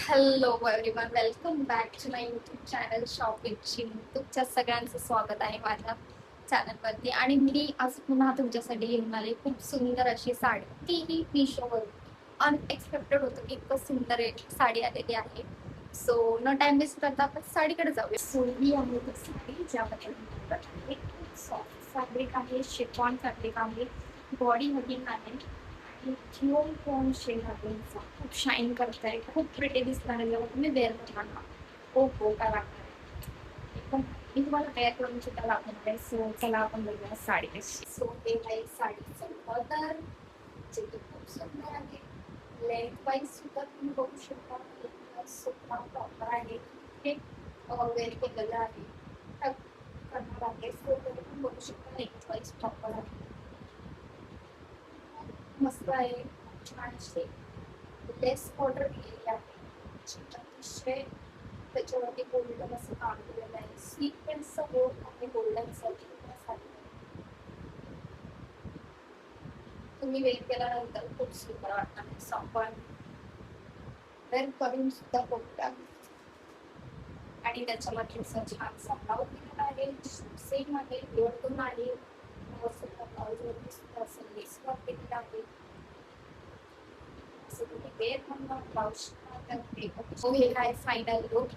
Hello everyone, welcome back to my YouTube channel shop with चिम. तुमच्या सगळ्यांचं स्वागत आहे माझ्या चॅनलवरती. आणि मी आज पुन्हा तुमच्यासाठी घेऊन आले खूप सुंदर अशी साडी. तीही मिशोवर अनएक्सपेक्टेड होतं की इतकं सुंदर साडी आलेली आहे. सो न टाइम वेस्ट करता आपण साडीकडे जाऊया. सो ही आहे ती साडी ज्यामध्ये खूप सॉफ्ट फॅब्रिक आहे, शिफॉन फॅब्रिक आहे, बॉडी हगिंग आहे. जिओन फोन शेड आहे, खूप शाईन करताय, खूप प्रिटी दिसणार आहे जेव्हा तुम्ही वेअर करणार ना. हो हो, काय लागणार आहे एकदम. मी तुम्हाला वेअर करून सुद्धा लागणार आहे. सो चला आपण बघूया साडी कशी. सो हे आहे साडीचं बॉर्डर, जे की खूप सुंदर आहे. लेंथ वाईज सुद्धा तुम्ही बघू शकता, सुद्धा प्रॉपर आहे. हे वेअर केलेलं आहे, करणार आहे. सो तुम्ही बघू शकता लेंथ वाईज प्रॉपर आहे, मस्त आहे. छान अशी लेस ऑर्डर केलेली आहे, अतिशय त्याच्यावरती गोल्डन असं काम केलेलं आहे. सिक्वेन्सचा वर्क आहे गोल्डनचा. तुम्ही वेअर केल्यानंतर खूप सुंदर वाटणार. सो आपण वेअर करून सुद्धा बघूया. आणि त्याच्यामध्ये असं छान ब्लाऊज दिलेला आहे, सेम आहे, वरतून आहे. ब्लाऊजवरती सुद्धा असं लेस वर्क केलेलं आहे. असं तुम्ही वेअर म्हणून ब्लाऊज हे आहे फायनल लुक.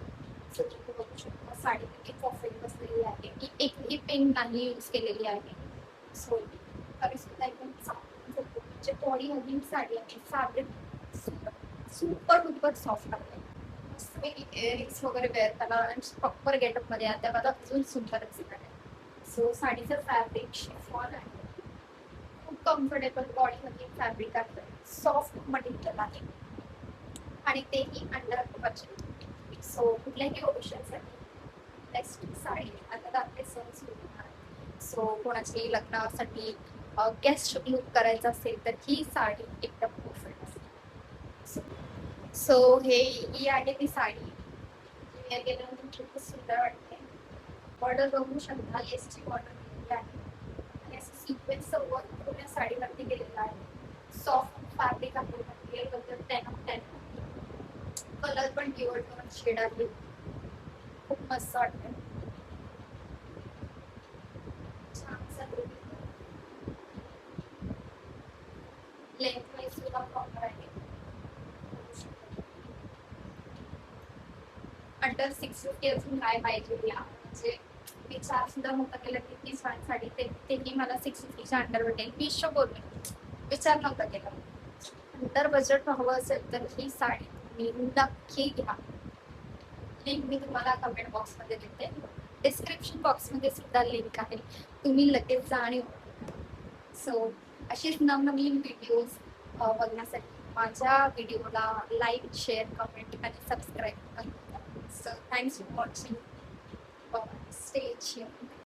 तुम्ही बघू शकता साडी किती परफेक्ट बसलेली आहे, की एकही पेन नाही यूज केलेली आहे. सो तरी सुद्धा एकदम चांगली बॉडी हगिंग साडी आहे. फॅब्रिक सुपर डुपर सॉफ्ट आहे. मस्तपैकी इयरिंग्स वगैरे वेअर त्याला आणि प्रॉपर गेटअप मध्ये आहे, त्याला अजून सुंदर दिसणार आहे. सो साडीचं फॅब्रिक शिफॉन आहे, खूप कम्फर्टेबल बॉडी मध्ये फॅब्रिक आहे, सॉफ्ट मटेरियल आहे आणि तेही अंडर बजेट. सो कुठल्याही ओकेशनसाठी बेस्ट साडी. आता आपले सण सुरू होणार, सो कोणाची लग्नासाठी गेस्ट लुक करायचं असेल तर ही साडी एकदम परफेक्ट असते. सो ही आहे ती साडी. वेअर केल्यानंतर खूपच सुंदर वाटते. बॉर्डर बघू शकता, लेसची बॉर्डर केलेली आहे आणि असं सिक्वेन्सचं वर्क पूर्ण साडीवरती केलेलं आहे. सॉफ्ट फॅब्रिक आहे, मटेरियल बद्दल 10 ऑफ 10. कलर पण ड्युअल टोन शेड आहे, खूप मस्त वाटते. लेंथ वाईज सुद्धा प्रॉपर आहे. अंडर 650 अजून काय पाहिजे या म्हणजे विचार सुद्धा नव्हता केला की ती साडी तेही मला 650च्या अंडर भेटेल. मिशो बोलले, विचार नव्हता केला. अंडर बजेट हवं असेल तर ही साडी तुम्ही नक्की घ्या. लिंक मी तुम्हाला कमेंट बॉक्समध्ये देते, डिस्क्रिप्शन बॉक्समध्ये सुद्धा लिंक आहे, तुम्ही लगेच जा आणि. सो अशीच नवनवीन व्हिडिओज बघण्यासाठी माझ्या व्हिडिओला लाईक, शेअर, कमेंट आणि सबस्क्राईब करा. So thanks for watching. Stay tuned.